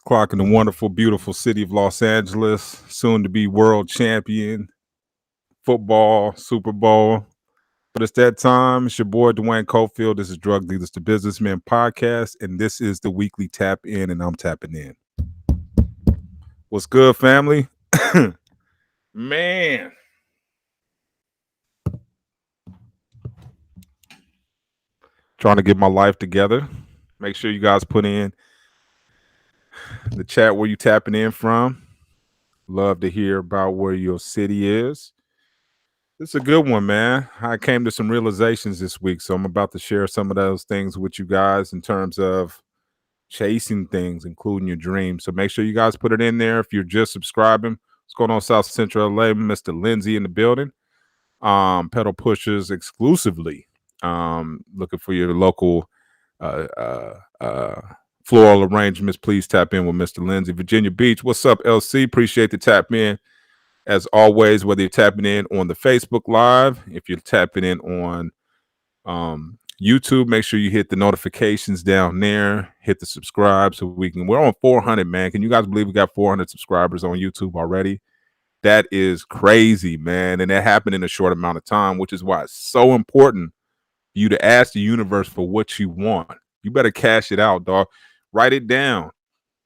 o'clock in the wonderful, beautiful city of Los Angeles, soon to be world champion, football, Super Bowl. But it's that time. It's your boy, Duane. This is Drug Dealers to Businessmen podcast, and this is the weekly tap in, and I'm tapping in. What's good, family? Man. Trying to get my life together. Make sure you guys put in the chat where you tapping in from. Love to hear about where your city is. It's a good one, man. I came to some realizations this week, so I'm about to share some of those things with you guys in terms of chasing things, including your dreams. So make sure you guys put it in there. If you're just subscribing, what's going on, South Central LA? Mr. Lindsay in the building. Pedal pushers exclusively. Looking for your local floral arrangements. Please tap in with Mr. Lindsay. Virginia Beach. What's up, LC? Appreciate the tap in. As always, whether you're tapping in on the Facebook Live, if you're tapping in on YouTube, make sure you hit the notifications down there, hit the subscribe so we're on 400, man. Can you guys believe we got 400 subscribers on YouTube already? That is crazy, man. And that happened in a short amount of time, which is why it's so important for you to ask the universe for what you want. You better cash it out, dog. Write it down.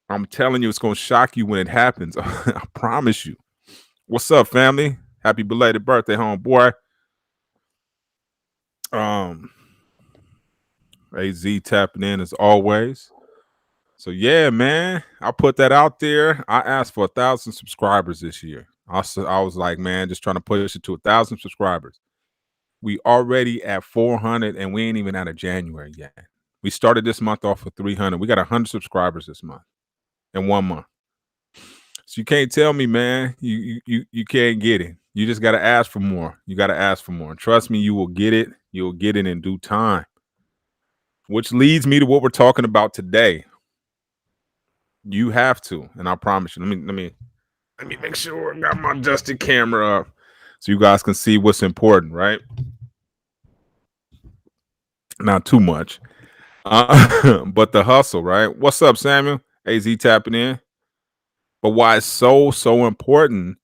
I'm telling you, it's going to shock you when it happens. I promise you. What's up, family? Happy belated birthday, homeboy. AZ tapping in as always. So yeah, man, I put that out there. I asked for 1,000 subscribers this year. I was like, man, just trying to push it to 1,000 subscribers. We already at 400, and we ain't even out of January yet. We started this month off with 300. We got 100 subscribers this month in 1 month. So you can't tell me, man, you can't get it. You just got to ask for more. You got to ask for more. And trust me, you will get it. You'll get it in due time. Which leads me to what we're talking about today. You have to, and I promise you. Let me make sure I got my adjusted camera up so you guys can see what's important, right? Not too much. But the hustle, right? What's up, Samuel? AZ tapping in. But why it's so important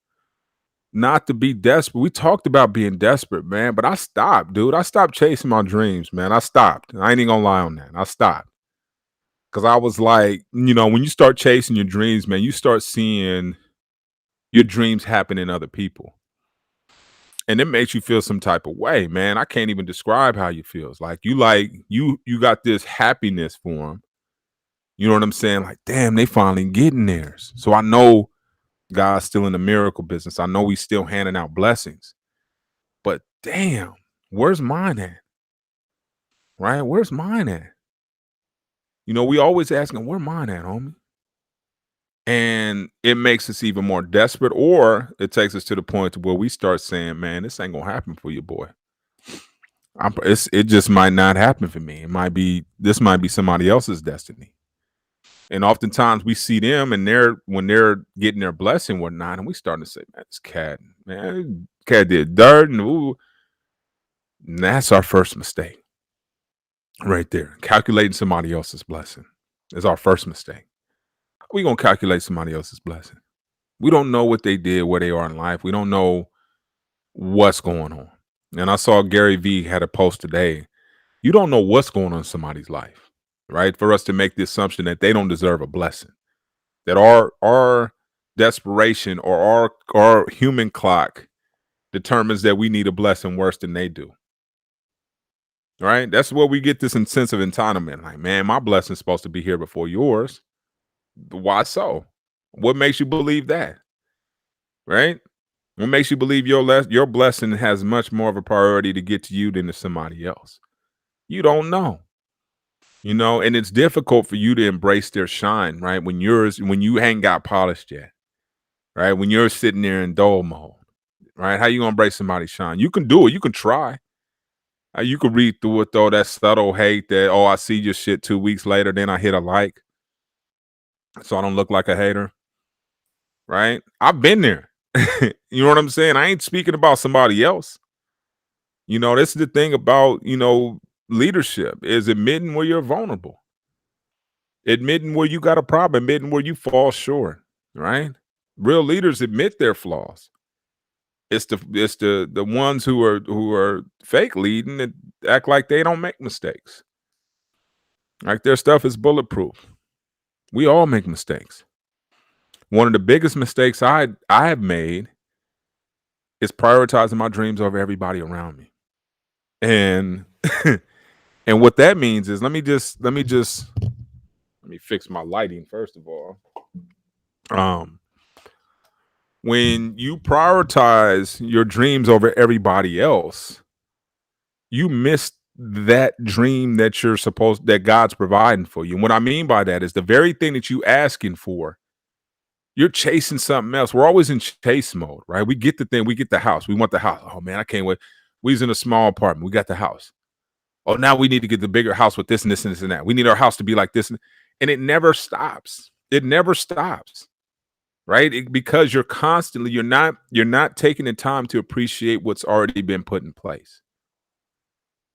not to be desperate. We talked about being desperate, man, but I stopped, dude. I stopped chasing my dreams, man. I stopped. I ain't even gonna lie on that. I stopped. Because I was like, when you start chasing your dreams, man, you start seeing your dreams happen in other people. And it makes you feel some type of way, man. I can't even describe how you feel. It's like you got this happiness for them. You know what I'm saying? Like, damn, they finally getting theirs. So I know God's still in the miracle business. I know he's still handing out blessings. But damn, where's mine at? Right? Where's mine at? We always asking, where mine at, homie? And it makes us even more desperate, or it takes us to the point to where we start saying, man, this ain't gonna happen for you, boy. It just might not happen for me. This might be somebody else's destiny. And oftentimes we see them and when they're getting their blessing, whatnot, and we starting to say, man, this cat did dirt, and that's our first mistake. Right there. Calculating somebody else's blessing is our first mistake. We gonna calculate somebody else's blessing. We don't know what they did, where they are in life. We don't know what's going on. And I saw Gary Vee had a post today. You don't know what's going on in somebody's life, right? For us to make the assumption that they don't deserve a blessing, that our desperation or our human clock determines that we need a blessing worse than they do. Right? That's where we get this sense of entitlement. Like, man, my blessing's supposed to be here before yours. Why so? What makes you believe that? Right? What makes you believe your blessing has much more of a priority to get to you than to somebody else? You don't know. And it's difficult for you to embrace their shine, right? When you ain't got polished yet, right? When you're sitting there in dull mode, right? How you gonna embrace somebody's shine? You can do it. You can try. You can read through it, though, that subtle hate that, I see your shit 2 weeks later, then I hit a like, so I don't look like a hater, right? I've been there. You know what I'm saying? I ain't speaking about somebody else. This is the thing about, leadership is admitting where you're vulnerable. Admitting where you got a problem, admitting where you fall short, right? Real leaders admit their flaws. It's the ones who are fake leading that act like they don't make mistakes. Like their stuff is bulletproof. We all make mistakes. One of the biggest mistakes I have made is prioritizing my dreams over everybody around me. And and what that means is let me fix my lighting first of all. Um when you prioritize your dreams over everybody else, you miss that dream that God's providing for you. And what I mean by that is the very thing that you asking for, you're chasing something else. We're always in chase mode, right? We get the thing, we get the house. We want the house. Oh man, I can't wait. We was in a small apartment. We got the house. Oh, now we need to get the bigger house with this and this and this and that. We need our house to be like this. And it never stops. It never stops. Right? Because you're not taking the time to appreciate what's already been put in place.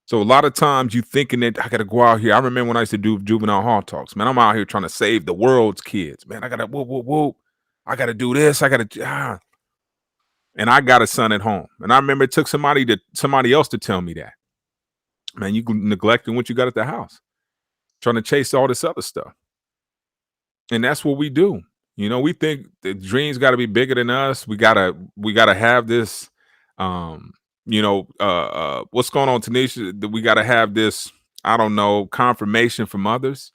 So a lot of times you thinking that I gotta go out here. I remember when I used to do juvenile hall talks, man. I'm out here trying to save the world's kids. Man, I gotta whoop, whoop, whoop. I gotta do this. And I got a son at home. And I remember it took somebody else to tell me that. Man, you neglecting what you got at the house, trying to chase all this other stuff. And that's what we do. We think the dreams got to be bigger than us. We gotta have this. What's going on, Tanisha? That we gotta have this. I don't know, confirmation from others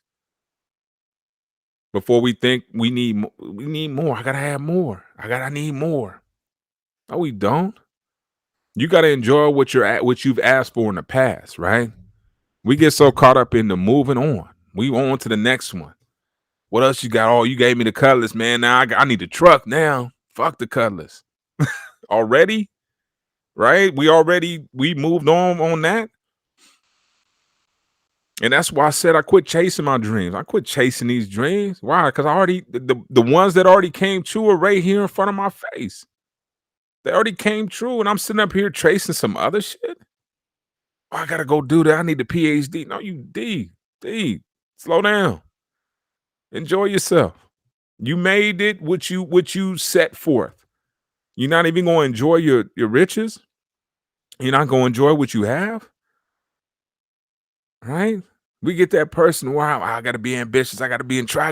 before we think we need. We need more. I gotta have more. I need more. No, we don't. You gotta enjoy what you've asked for in the past, right? We get so caught up in the moving on. We on to the next one. What else you got? Oh, you gave me the Cutlass, man. Now I need the truck now. Fuck the Cutlass. Already? Right? We moved on that. And that's why I said I quit chasing my dreams. I quit chasing these dreams. Why? Because I already the ones that already came true are right here in front of my face. They already came true, and I'm sitting up here tracing some other shit. Oh, I gotta go do that. I need the PhD. No, you D. Slow down. Enjoy yourself. You made it what you set forth. You're not even going to enjoy your riches. You're not going to enjoy what you have, right? We get that person. Wow, I got to be ambitious. I got to be in try.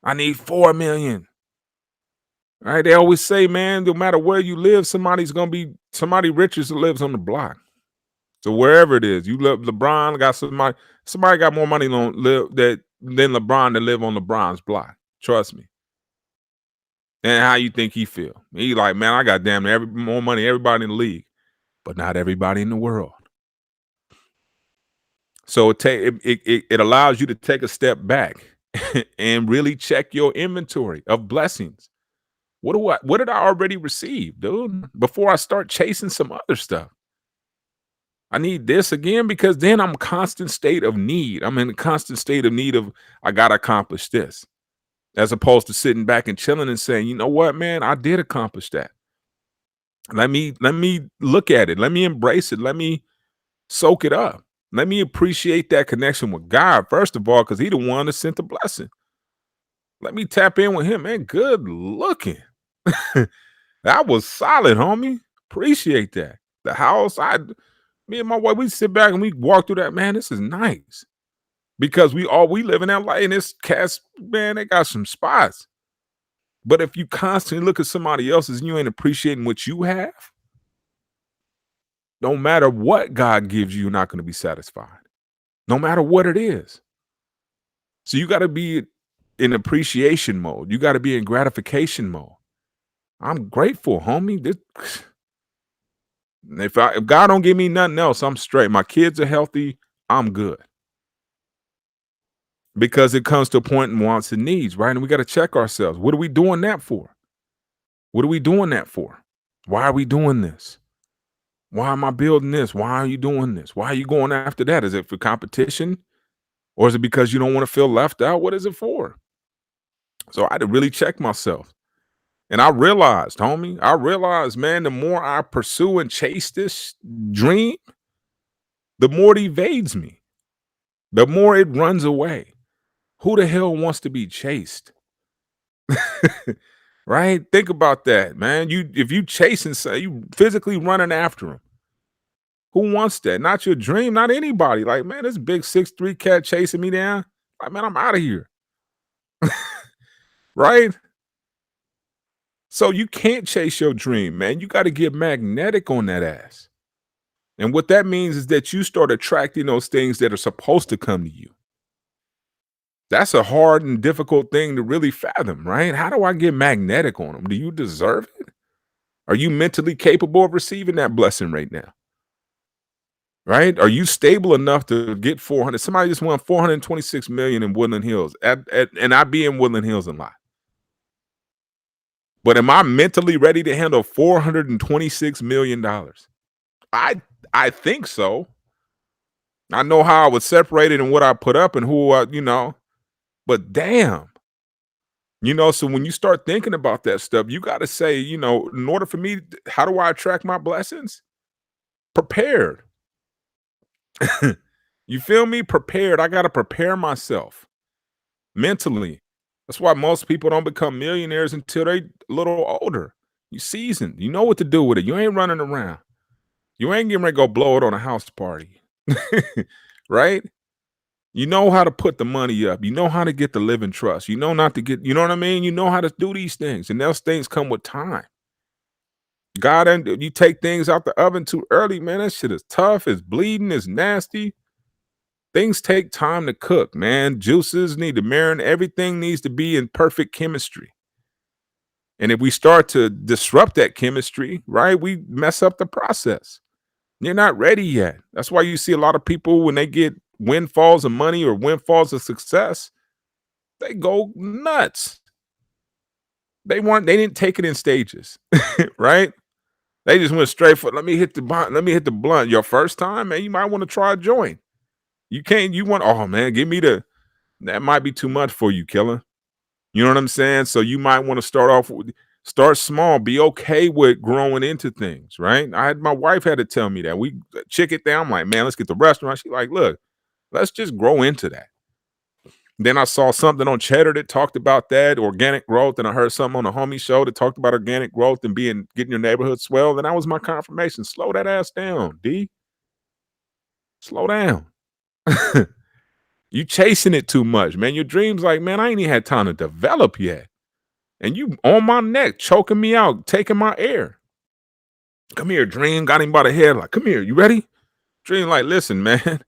I need 4 million. Right? They always say, man, no matter where you live, somebody richer that lives on the block. So wherever it is, you live LeBron got somebody got more money than LeBron to live on LeBron's block. Trust me. And how you think he feel? He like, man, I got damn more money, everybody in the league, but not everybody in the world. So it allows you to take a step back and really check your inventory of blessings. What did I already receive, dude? Before I start chasing some other stuff. I need this again because then I'm in a constant state of need. I'm in a constant state of need of I gotta accomplish this. As opposed to sitting back and chilling and saying, you know what, man, I did accomplish that. Let me look at it. Let me embrace it. Let me soak it up. Let me appreciate that connection with God, first of all, because He the one that sent the blessing. Let me tap in with Him, man. Good looking. That was solid, homie. Appreciate that. The house, me and my wife, we sit back and we walk through that. Man, this is nice. Because we live in LA and this cast, man, they got some spots. But if you constantly look at somebody else's and you ain't appreciating what you have, no matter what God gives you, you're not going to be satisfied. No matter what it is. So you got to be in appreciation mode. You got to be in gratification mode. I'm grateful, homie. If God don't give me nothing else, I'm straight. My kids are healthy. I'm good. Because it comes to a point in wants and needs, right? And we got to check ourselves. What are we doing that for? What are we doing that for? Why are we doing this? Why am I building this? Why are you doing this? Why are you going after that? Is it for competition? Or is it because you don't want to feel left out? What is it for? So I had to really check myself. And I realized, homie, man, the more I pursue and chase this dream, the more it evades me. the more it runs away. Who the hell wants to be chased? Right? Think about that, man. If you chasing, you physically running after him. Who wants that? Not your dream, not anybody. Like, man, this big 6'3" cat chasing me down. Like, man, I'm out of here. Right? So you can't chase your dream, man. You got to get magnetic on that ass. And what that means is that you start attracting those things that are supposed to come to you. That's a hard and difficult thing to really fathom, right? How do I get magnetic on them? Do you deserve it? Are you mentally capable of receiving that blessing right now? Right? Are you stable enough to get 400? Somebody just won 426 million in Woodland Hills, and I be in Woodland Hills a lot. But am I mentally ready to handle $426 million? I think so. I know how I was separated and what I put up and who but damn. So when you start thinking about that stuff, you got to say, in order for me, how do I attract my blessings? Prepared. You feel me? Prepared. I got to prepare myself mentally. That's why most people don't become millionaires until they a little older. You seasoned. You know what to do with it. You ain't running around. You ain't getting ready to go blow it on a house party. Right? You know how to put the money up. You know how to get the living trust. You know not to get, you know what I mean? You know how to do these things. And those things come with time. God, and you take things out the oven too early, man. That shit is tough. It's bleeding. It's nasty. Things take time to cook, man. Juices need to marinate. Everything needs to be in perfect chemistry. And if we start to disrupt that chemistry, right, we mess up the process. You're not ready yet. That's why you see a lot of people when they get windfalls of money or windfalls of success, they go nuts. They didn't take it in stages, right? They just went straight for, let me hit the blunt. Your first time, man, you might want to try a joint. Oh man, that might be too much for you, killer. You know what I'm saying? So you might want to start small, be okay with growing into things, right? My wife had to tell me that. We chick it down. I'm like, man, let's get the restaurant. She's like, look, let's just grow into that. Then I saw something on Cheddar that talked about that organic growth, and I heard something on the homie show that talked about organic growth and getting your neighborhood swell. Then that was my confirmation. Slow that ass down, D. Slow down. You chasing it too much, man. Your dreams, like, man, I ain't even had time to develop yet. And you on my neck, choking me out, taking my air. Come here, Dream. Got him by the head. Like, come here. You ready? Dream, like, listen, man.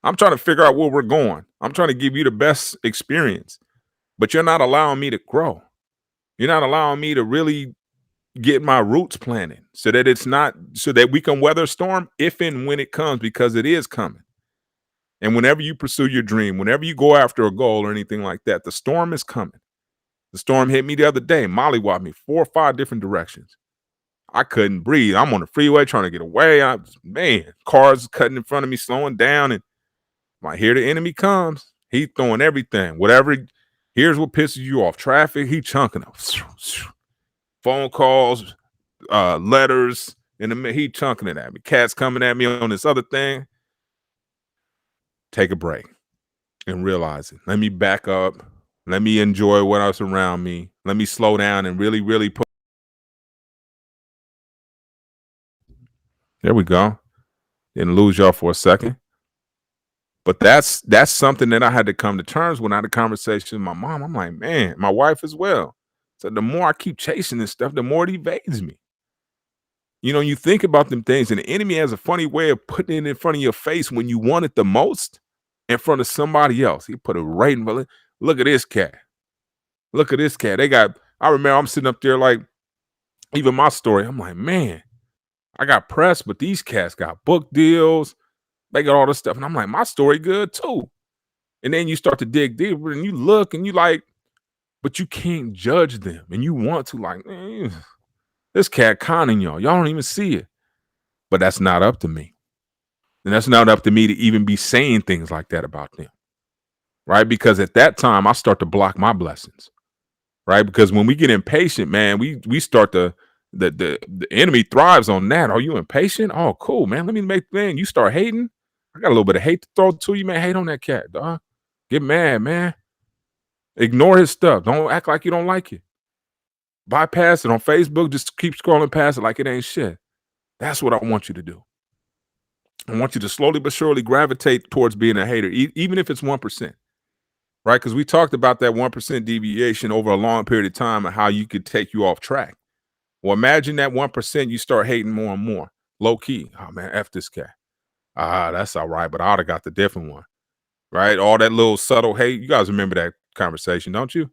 I'm trying to figure out where we're going. I'm trying to give you the best experience, but you're not allowing me to grow. You're not allowing me to really get my roots planted so that we can weather a storm if and when it comes, because it is coming. And whenever you pursue your dream, whenever you go after a goal or anything like that, the storm is coming. The storm hit me the other day, mollywopped me 4 or 5 different directions. I couldn't breathe. I'm on the freeway trying to get away. Cars cutting in front of me, slowing down, and here the enemy comes. He throwing everything. Here's what pisses you off. Traffic, he chunking up. Phone calls, letters, and he chunking it at me. Cats coming at me on this other thing. Take a break and realize it. Let me back up. Let me enjoy what else around me. Let me slow down and really, really put. There we go. Didn't lose y'all for a second. But that's something that I had to come to terms with. I had a conversation with my mom. I'm like, man, my wife as well. So the more I keep chasing this stuff, the more it evades me. You think about them things, and the enemy has a funny way of putting it in front of your face when you want it the most, in front of somebody else. He put it right in front. Look at this cat. Look at this cat. I remember I'm sitting up there, like, even my story. I'm like, man, I got press, but these cats got book deals. They got all this stuff. And I'm like, my story good too. And then you start to dig deeper and you look and you like, but you can't judge them. And you want to, like, man, this cat conning y'all. Y'all don't even see it. But that's not up to me. And that's not up to me to even be saying things like that about them. Right? Because at that time, I start to block my blessings. Right? Because when we get impatient, man, we start to, the enemy thrives on that. Are you impatient? Oh, cool, man. Let me you start hating. I got a little bit of hate to throw to you, man. Hate on that cat, dog. Get mad, man. Ignore his stuff. Don't act like you don't like it. Bypass it on Facebook. Just keep scrolling past it like it ain't shit. That's what I want you to do. I want you to slowly but surely gravitate towards being a hater, even if it's 1%, right? Because we talked about that 1% deviation over a long period of time and how you could take you off track. Well, imagine that 1% you start hating more and more. Low key. Oh, man, F this cat. That's all right, but I ought to got the different one, right? All that little subtle hate. You guys remember that conversation, don't you?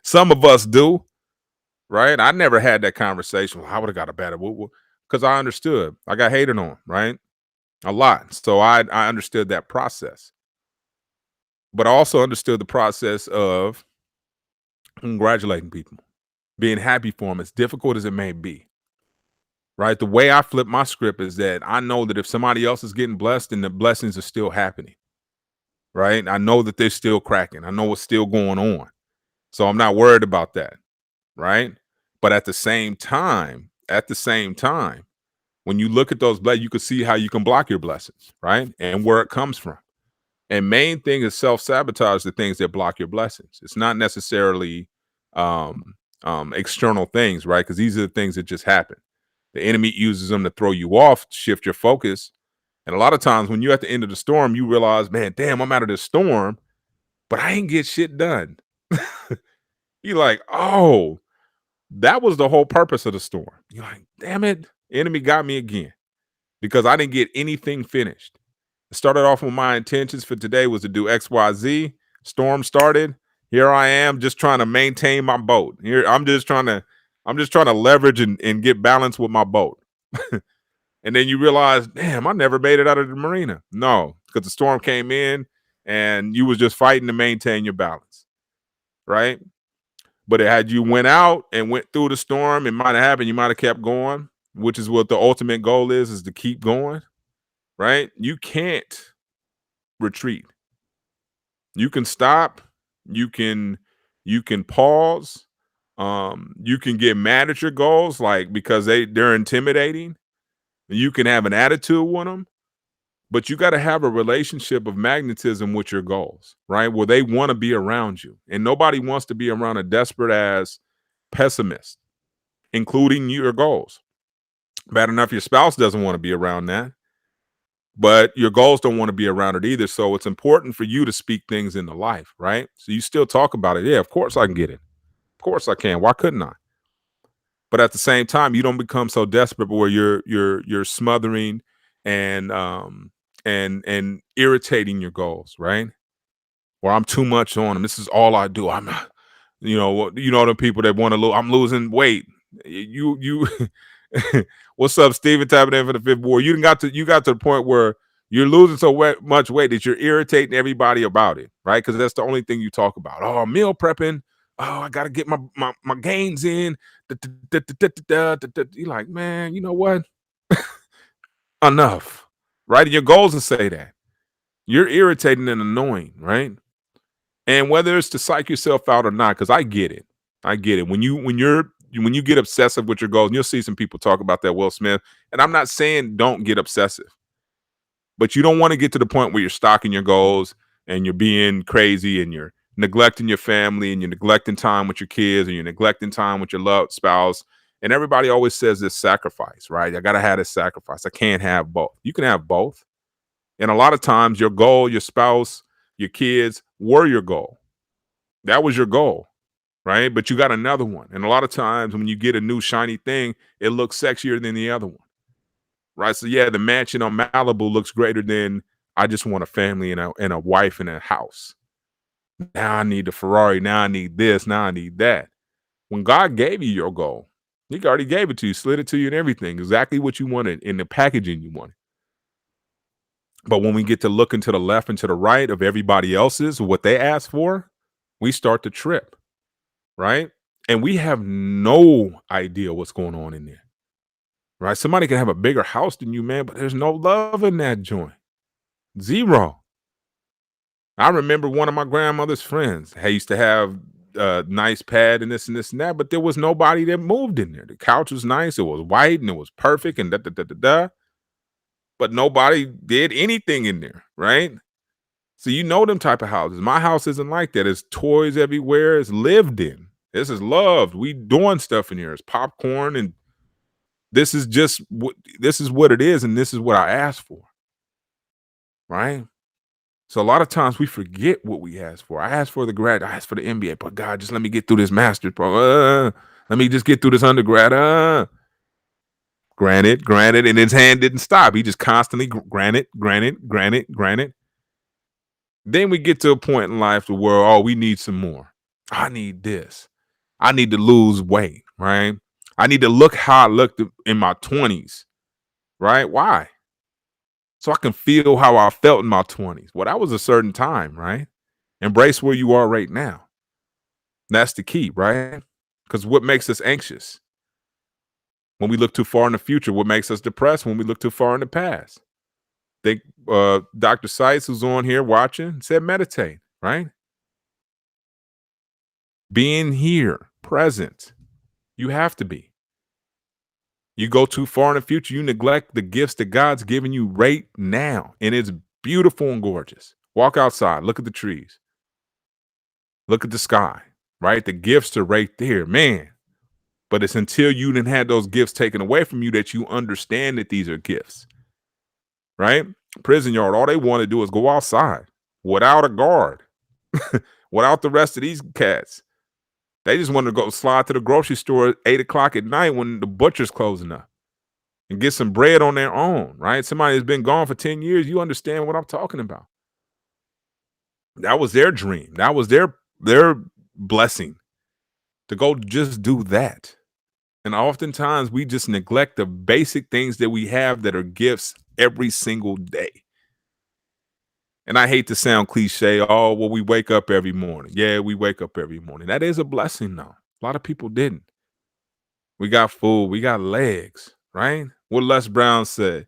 Some of us do, right? I never had that conversation. Well, I would have got a better because I understood. I got hated on, right? A lot. So I understood that process. But I also understood the process of congratulating people, being happy for them, as difficult as it may be. Right. The way I flip my script is that I know that if somebody else is getting blessed, then the blessings are still happening. Right. I know that they're still cracking. I know what's still going on. So I'm not worried about that. Right. But at the same time, when you look at those blessings, you can see how you can block your blessings, right? And where it comes from. And main thing is self-sabotage the things that block your blessings. It's not necessarily external things, right? Because these are the things that just happen. The enemy uses them to throw you off, shift your focus. And a lot of times when you're at the end of the storm, you realize, man, damn, I'm out of this storm, but I ain't get shit done. You're like, oh, that was the whole purpose of the storm. You're like, damn it, enemy got me again because I didn't get anything finished. I started off with my intentions for today was to do XYZ. Storm started. Here I am just trying to maintain my boat. Here I'm just trying to leverage and get balance with my boat. And then you realize, damn, I never made it out of the marina. No, because the storm came in and you was just fighting to maintain your balance. Right. But had you went out and went through the storm, it might have happened. You might have kept going, which is what the ultimate goal is to keep going. Right. You can't retreat. You can stop, you can pause, you can get mad at your goals, like because they're intimidating. You can have an attitude with them, but you got to have a relationship of magnetism with your goals, right? Where they want to be around you. And nobody wants to be around a desperate ass pessimist, including your goals. Bad enough your spouse doesn't want to be around that. But your goals don't want to be around it either. So it's important for you to speak things into life, right? So you still talk about it. Yeah, of course I can get it. Of course I can. Why couldn't I? But at the same time, you don't become so desperate where you're smothering and and irritating your goals, right? Or I'm too much on them. This is all I do. I'm the people that want to lose. I'm losing weight. You What's up, Steven? Tapping in for the fifth board. You got to the point where you're losing so much weight that you're irritating everybody about it, right? Because that's the only thing you talk about. Oh, meal prepping. Oh, I gotta get my gains in. You're like, man, you know what? Enough, right? And your goals to say that you're irritating and annoying, right? And whether it's to psych yourself out or not, because I get it. I get it. When you get obsessive with your goals, and you'll see some people talk about that, Will Smith. And I'm not saying don't get obsessive, but you don't want to get to the point where you're stalking your goals and you're being crazy and you're neglecting your family and you're neglecting time with your kids and you're neglecting time with your loved spouse. And everybody always says this sacrifice, right? I gotta have this sacrifice. I can't have both. You can have both. And a lot of times your goal, your spouse, your kids were your goal. That was your goal, right? But you got another one. And a lot of times when you get a new shiny thing, it looks sexier than the other one, right? So yeah, the mansion on Malibu looks greater than I just want a family and a wife and a house. Now I need the Ferrari. Now I need this. Now I need that. When God gave you your goal, He already gave it to you, slid it to you and everything, exactly what you wanted in the packaging you wanted. But when we get to looking to the left and to the right of everybody else's, what they asked for, we start to trip, right? And we have no idea what's going on in there, right? Somebody can have a bigger house than you, man, but there's no love in that joint. Zero. I remember one of my grandmother's friends. I used to have a nice pad and this and this and that, but there was nobody that moved in there. The couch was nice. It was white and it was perfect and da da da da da. but nobody did anything in there, right? So you know them type of houses. My house isn't like that. It's toys everywhere. It's lived in. This is loved. We doing stuff in here. It's popcorn, and this is just what this is what it is, and this is what I asked for, right? So a lot of times we forget what we asked for. I asked for the grad. I asked for the MBA, but God, just let me get through this master's program. Let me just get through this undergrad. Granted, and his hand didn't stop. He just constantly granted. Then we get to a point in life to where, oh, we need some more. I need this. I need to lose weight, right? I need to look how I looked in my 20s, right? Why? So I can feel how I felt in my 20s. Well, that was a certain time, right? Embrace where you are right now. That's the key, right? Because what makes us anxious? When we look too far in the future, what makes us depressed when we look too far in the past? Think Dr. Seitz, who's on here watching, said meditate, right? Being here, present. You have to be. You go too far in the future, you neglect the gifts that God's giving you right now. And it's beautiful and gorgeous. Walk outside, look at the trees, look at the sky, right? The gifts are right there, man. But it's until you didn't have those gifts taken away from you that you understand that these are gifts, right? Prison yard, all they want to do is go outside without a guard, without the rest of these cats. They just want to go slide to the grocery store at 8 o'clock at night when the butcher's closing up and get some bread on their own, right? Somebody has been gone for 10 years. You understand what I'm talking about. That was their dream. That was their blessing to go just do that. And oftentimes we just neglect the basic things that we have that are gifts every single day. And I hate to sound cliche. Oh, well, we wake up every morning. Yeah, we wake up every morning. That is a blessing, though. A lot of people didn't. We got food. We got legs, right? What Les Brown said,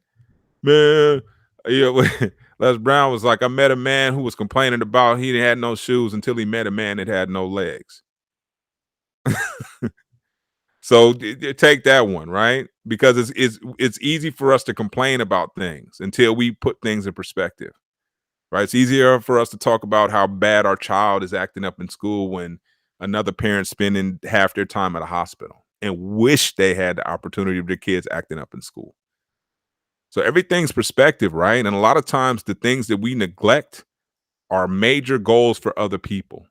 man. Yeah, Les Brown was like, I met a man who was complaining about he had no shoes until he met a man that had no legs. So take that one, right? Because it's easy for us to complain about things until we put things in perspective. Right? It's easier for us to talk about how bad our child is acting up in school when another parent's spending half their time at a hospital and wish they had the opportunity of their kids acting up in school. So everything's perspective, right? And a lot of times the things that we neglect are major goals for other people.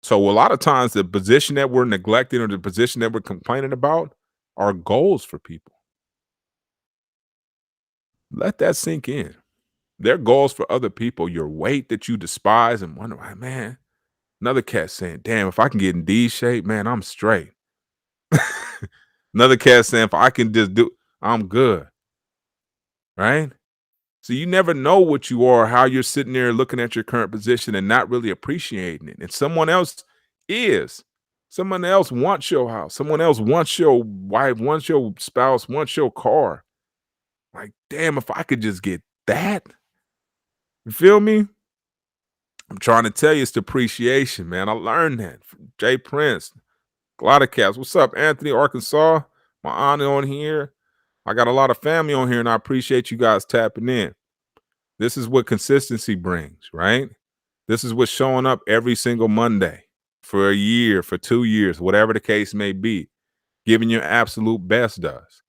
So a lot of times the position that we're neglecting or the position that we're complaining about are goals for people. Let that sink in. They're goals for other people. Your weight that you despise and wonder, why, man. Another cat saying, damn, if I can get in D shape, man, I'm straight. Another cat saying, if I can just do, I'm good. Right? So you never know what you are, how you're sitting there looking at your current position and not really appreciating it. And someone else is. Someone else wants your house. Someone else wants your wife, wants your spouse, wants your car. Like, damn, if I could just get that. You feel me? I'm trying to tell you, it's the appreciation, man. I learned that from Jay Prince, a lot of cats. What's up, Anthony, Arkansas? My aunt on here. I got a lot of family on here, and I appreciate you guys tapping in. This is what consistency brings, right? This is what's showing up every single Monday for a year, for 2 years, whatever the case may be. Giving your absolute best does.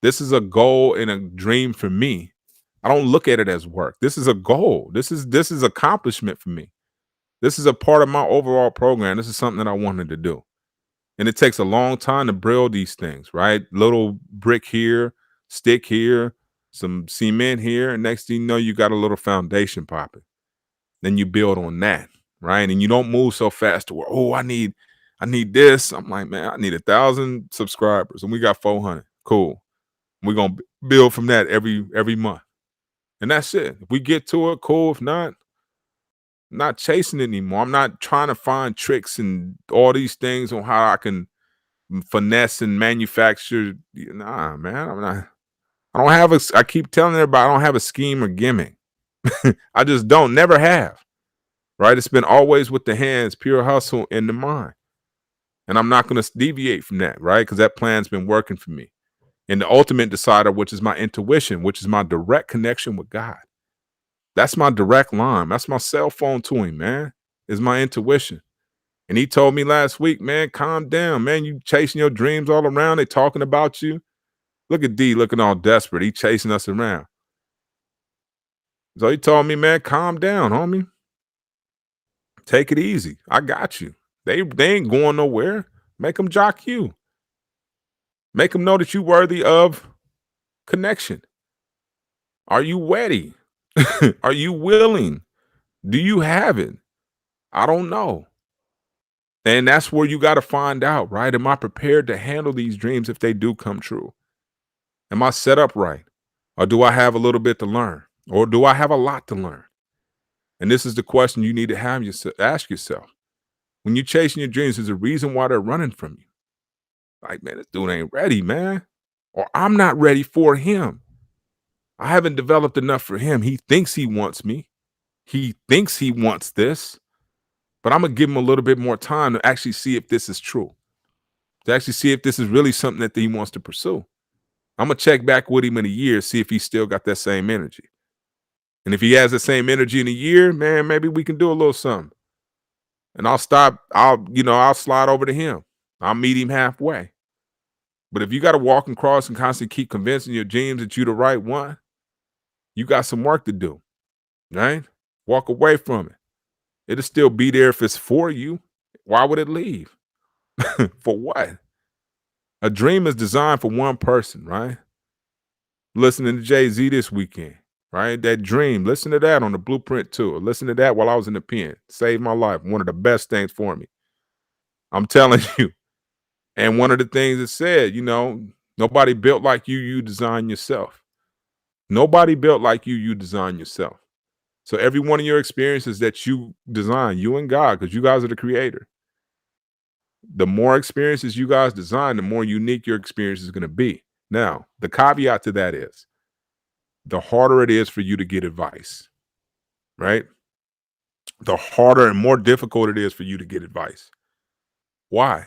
This is a goal and a dream for me. I don't look at it as work. This is a goal. This is accomplishment for me. This is a part of my overall program. This is something that I wanted to do. And it takes a long time to build these things, right? Little brick here, stick here, some cement here, and next thing you know, you got a little foundation popping. Then you build on that, right? And you don't move so fast to where, oh, I need this. I'm like, man, I need 1,000 subscribers, and we got 400. Cool. We're gonna build from that every month, and that's it. If we get to it, cool. If not, I'm not chasing it anymore. I'm not trying to find tricks and all these things on how I can finesse and manufacture. Nah, man, I'm not. I don't have a. I keep telling everybody I don't have a scheme or gimmick. I just don't. Never have. Right? It's been always with the hands, pure hustle in the mind, and I'm not going to deviate from that. Right? Because that plan's been working for me. And the ultimate decider, which is my intuition, which is my direct connection with God. That's my direct line. That's my cell phone to him, man, is my intuition. And he told me last week, man, calm down, man. You chasing your dreams all around. They talking about you. Look at D looking all desperate. He chasing us around. So he told me, man, calm down, homie. Take it easy. I got you. They ain't going nowhere. Make them jock you. Make them know that you worthy of connection. Are you ready? Are you willing? Do you have it? I don't know. And that's where you got to find out, right? Am I prepared to handle these dreams if they do come true? Am I set up right? Or do I have a little bit to learn? Or do I have a lot to learn? And this is the question you need to have yourself, ask yourself. When you're chasing your dreams, there's a reason why they're running from you. Like, man, this dude ain't ready, man. Or I'm not ready for him. I haven't developed enough for him. He thinks he wants me. He thinks he wants this. But I'm going to give him a little bit more time to actually see if this is true, to actually see if this is really something that he wants to pursue. I'm going to check back with him in a year, see if he still got that same energy. And if he has the same energy in a year, man, maybe we can do a little something. And I'll slide over to him. I'll meet him halfway. But if you got to walk and cross and constantly keep convincing your dreams that you're the right one, you got some work to do, right? Walk away from it. It'll still be there if it's for you. Why would it leave? For what? A dream is designed for one person, right? Listening to Jay-Z this weekend, right? That dream, listen to that on the Blueprint tour. Listen to that while I was in the pen. Saved my life. One of the best things for me. I'm telling you. And one of the things it said, nobody built like you, you design yourself. Nobody built like you design yourself. So every one of your experiences that you design, you and God, because you guys are the creator. The more experiences you guys design, the more unique your experience is going to be. Now, the caveat to that is the harder it is for you to get advice, right? The harder and more difficult it is for you to get advice. Why?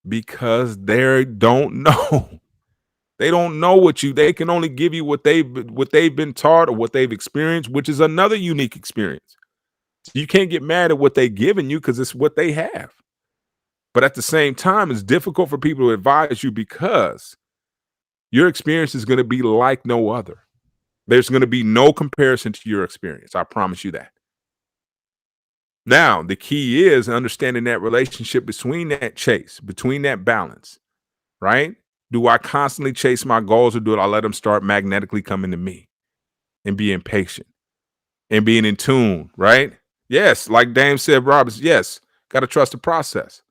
Because they don't know. They don't know they can only give you what they've been taught or what they've experienced, which is another unique experience. So you can't get mad at what they've given you because it's what they have. But at the same time, it's difficult for people to advise you because your experience is going to be like no other. There's going to be no comparison to your experience. I promise you that. Now, the key is understanding that relationship between that chase, between that balance, right? Do I constantly chase my goals or do I let them start magnetically coming to me and being patient and being in tune, right? Yes, like Dame said, Roberts, yes, got to trust the process.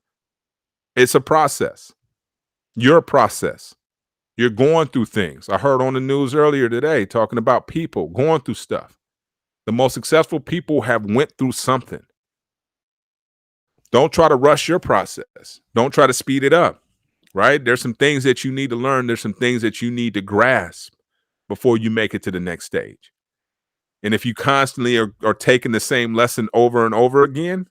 It's a process. You're a process. You're going through things. I heard on the news earlier today talking about people going through stuff. The most successful people have went through something. Don't try to rush your process. Don't try to speed it up, right? There's some things that you need to learn. There's some things that you need to grasp before you make it to the next stage. And if you constantly are taking the same lesson over and over again,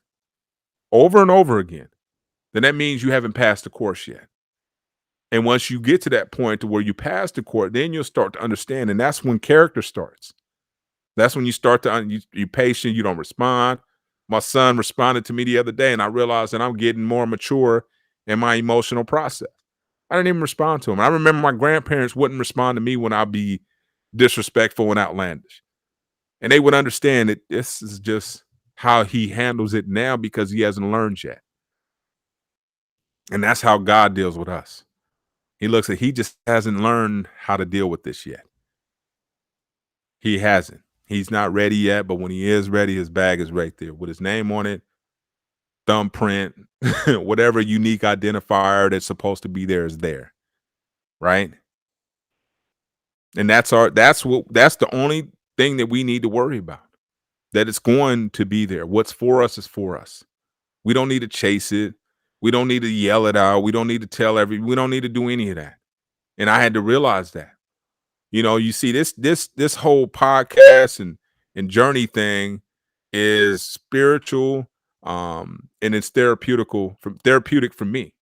then that means you haven't passed the course yet. And once you get to that point to where you pass the course, then you'll start to understand. And that's when character starts. That's when you start to, you're patient, you don't respond. My son responded to me the other day and I realized that I'm getting more mature in my emotional process. I didn't even respond to him. I remember my grandparents wouldn't respond to me when I'd be disrespectful and outlandish. And they would understand that this is just how he handles it now because he hasn't learned yet. And that's how God deals with us. He just hasn't learned how to deal with this yet. He hasn't. He's not ready yet, but when he is ready, his bag is right there with his name on it, thumbprint, whatever unique identifier that's supposed to be there is there. Right? And that's the only thing that we need to worry about. That it's going to be there. What's for us is for us. We don't need to chase it. We don't need to yell it out. We don't need to we don't need to do any of that. And I had to realize that. You see this whole podcast and journey thing is spiritual and it's therapeutic for me.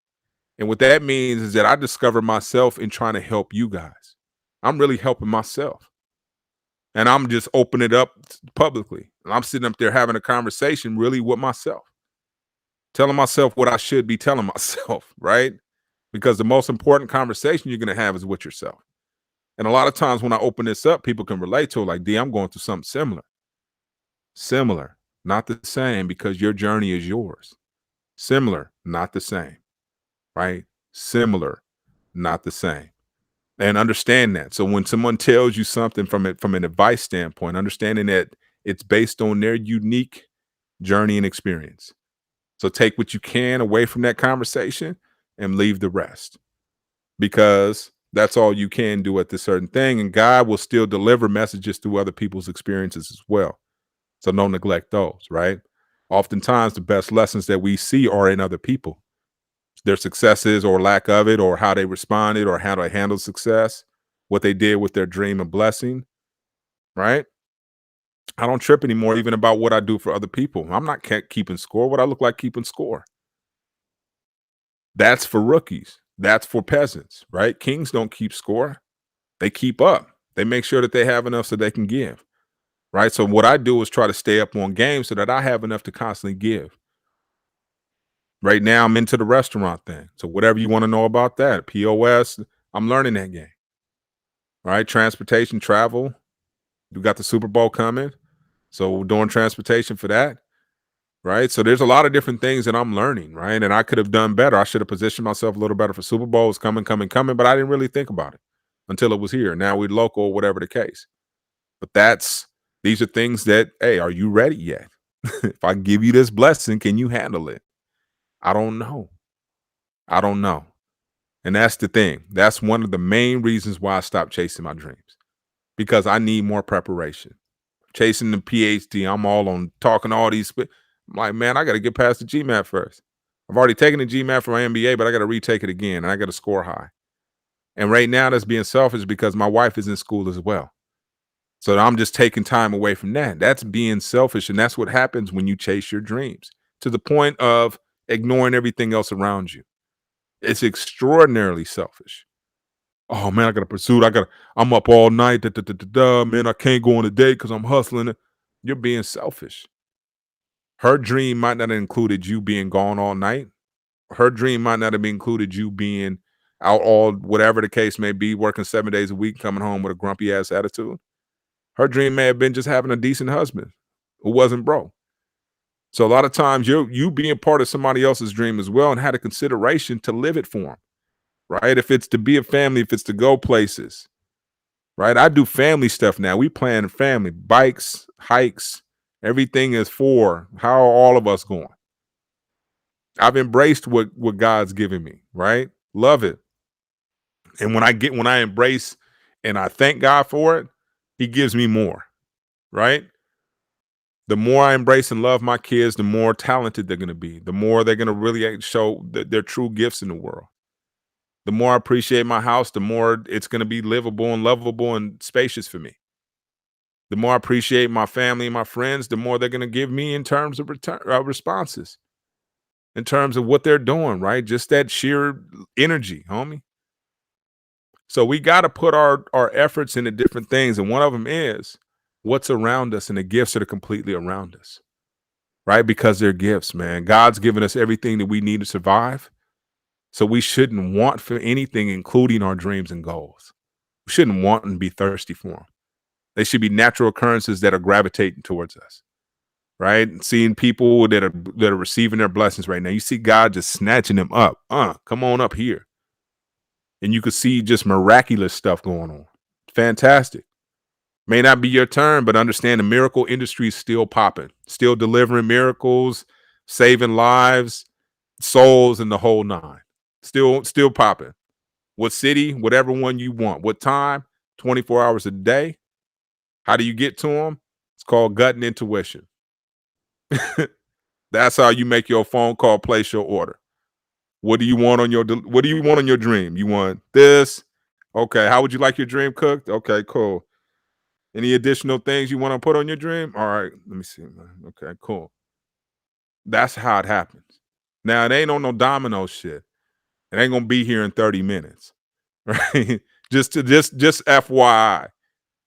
And what that means is that I discover myself in trying to help you guys. I'm really helping myself. And I'm just opening it up publicly. And I'm sitting up there having a conversation really with myself, telling myself what I should be telling myself, right? Because the most important conversation you're going to have is with yourself. And a lot of times when I open this up, people can relate to it like, D, I'm going through something similar. Similar, not the same, because your journey is yours. Similar, not the same, right? Similar, not the same. And understand that. So when someone tells you something from an advice standpoint, understanding that it's based on their unique journey and experience. So take what you can away from that conversation and leave the rest, because that's all you can do at this certain thing. And God will still deliver messages through other people's experiences as well. So don't neglect those, right? Oftentimes, the best lessons that we see are in other people, their successes or lack of it, or how they responded, or how they handled success, what they did with their dream and blessing, right? I don't trip anymore even about what I do for other people. I'm not keeping score. What I look like keeping score. That's for rookies. That's for peasants, right? Kings don't keep score. They keep up. They make sure that they have enough so they can give, right? So what I do is try to stay up on games so that I have enough to constantly give. Right now, I'm into the restaurant thing. So whatever you want to know about that, POS, I'm learning that game. Right? Transportation, travel. We got the Super Bowl coming. So we're doing transportation for that. Right. So there's a lot of different things that I'm learning, right? And I could have done better. I should have positioned myself a little better for Super Bowls coming, but I didn't really think about it until it was here. Now we're local, whatever the case. But these are things that, hey, are you ready yet? If I give you this blessing, can you handle it? I don't know. I don't know. And that's the thing. That's one of the main reasons why I stopped chasing my dreams, because I need more preparation. Chasing the PhD, I'm all on talking all these. I'm like, man, I got to get past the GMAT first. I've already taken the GMAT for my MBA, but I got to retake it again, and I got to score high. And right now, that's being selfish because my wife is in school as well. So I'm just taking time away from that. That's being selfish, and that's what happens when you chase your dreams to the point of ignoring everything else around you. It's extraordinarily selfish. Oh man, I got to pursue it. I'm up all night. Man, I can't go on a date because I'm hustling. You're being selfish. Her dream might not have included you being gone all night. Her dream might not have included you being out all whatever the case may be, working 7 days a week, coming home with a grumpy ass attitude. Her dream may have been just having a decent husband who wasn't broke. So a lot of times you being part of somebody else's dream as well, and had a consideration to live it for them, right? If it's to be a family, if it's to go places, right? I do family stuff now. We plan family, bikes, hikes, everything is for how are all of us going. I've embraced what God's given me, right? Love it. And when I embrace and I thank God for it, he gives me more, right? The more I embrace and love my kids, the more talented they're going to be. The more they're going to really show their true gifts in the world. The more I appreciate my house, the more it's going to be livable and lovable and spacious for me. The more I appreciate my family and my friends, the more they're going to give me in terms of return responses, in terms of what they're doing, right? Just that sheer energy, homie. So we got to put our efforts into different things, and one of them is what's around us and the gifts that are completely around us, right? Because they're gifts, man. God's given us everything that we need to survive, so we shouldn't want for anything, including our dreams and goals. We shouldn't want and be thirsty for them. They should be natural occurrences that are gravitating towards us, right? And seeing people that are receiving their blessings right now. You see God just snatching them up. Come on up here. And you could see just miraculous stuff going on. Fantastic. May not be your turn, but understand the miracle industry is still popping, still delivering miracles, saving lives, souls, and the whole nine. Still popping. What city, whatever one you want. What time? 24 hours a day. How do you get to them? It's called gut and intuition. That's how you make your phone call, place your order. What do you want on your dream? You want this? Okay. How would you like your dream cooked? Okay, cool. Any additional things you want to put on your dream? All right. Let me see. Okay, cool. That's how it happens. Now it ain't on no domino shit. It ain't gonna be here in 30 minutes, right? just FYI.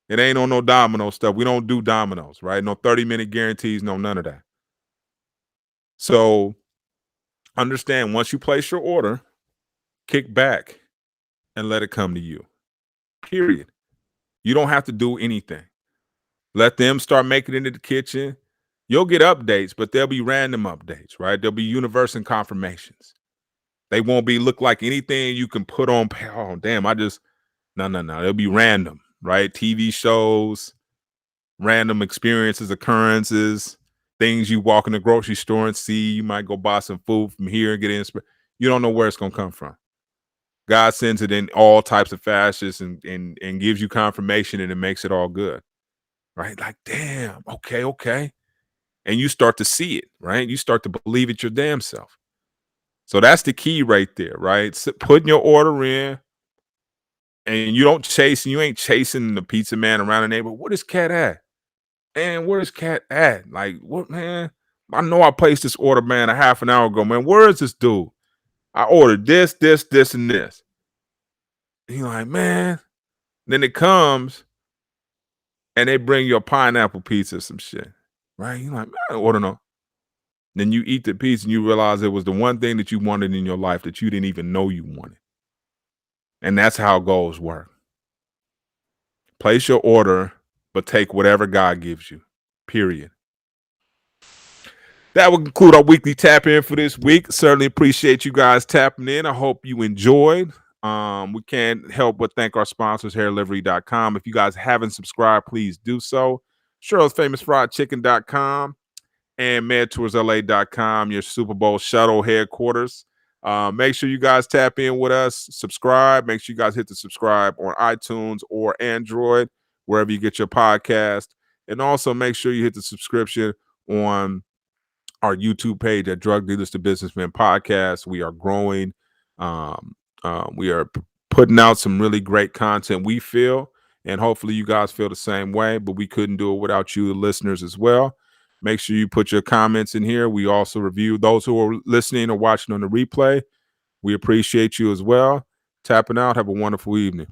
It ain't on no domino stuff. We don't do dominoes, right? No 30-minute guarantees, no none of that. So understand once you place your order, kick back and let it come to you. Period. You don't have to do anything. Let them start making it in the kitchen. You'll get updates, but they'll be random updates, right? There'll be universe and confirmations. They won't be look like anything you can put on. Oh, damn, no. It'll be random, right? TV shows, random experiences, occurrences, things you walk in the grocery store and see. You might go buy some food from here and get inspired. You don't know where it's gonna come from. God sends it in all types of fashions and gives you confirmation, and it makes it all good. Right? Like, damn, okay. And you start to see it, right? You start to believe it your damn self. So that's the key right there, right? Putting your order in, and you ain't chasing the pizza man around the neighborhood. What is Cat at? Man, where is Cat at? Like, what, man? I know I placed this order, man, a half an hour ago, man. Where is this dude? I ordered this, and this. And you're like, man. Then it comes, and they bring you a pineapple pizza or some shit, right? You're like, man, I order no. Then you eat the pizza and you realize it was the one thing that you wanted in your life that you didn't even know you wanted. And that's how goals work. Place your order, but take whatever God gives you, period. That will conclude our weekly tap in for this week. Certainly appreciate you guys tapping in. I hope you enjoyed. We can't help but thank our sponsors, hairlivery.com. If you guys haven't subscribed, please do so. Cheryl's Famous Fried Chicken.com and MedToursLA.com, your Super Bowl shuttle headquarters. Make sure you guys tap in with us, subscribe. Make sure you guys hit the subscribe on iTunes or Android, wherever you get your podcast. And also make sure you hit the subscription on our YouTube page at Drug Dealers to Businessmen Podcast. We are growing. We are putting out some really great content, we feel, and hopefully you guys feel the same way, but we couldn't do it without you, the listeners, as well. Make sure you put your comments in here. We also review those who are listening or watching on the replay. We appreciate you as well. Tapping out. Have a wonderful evening.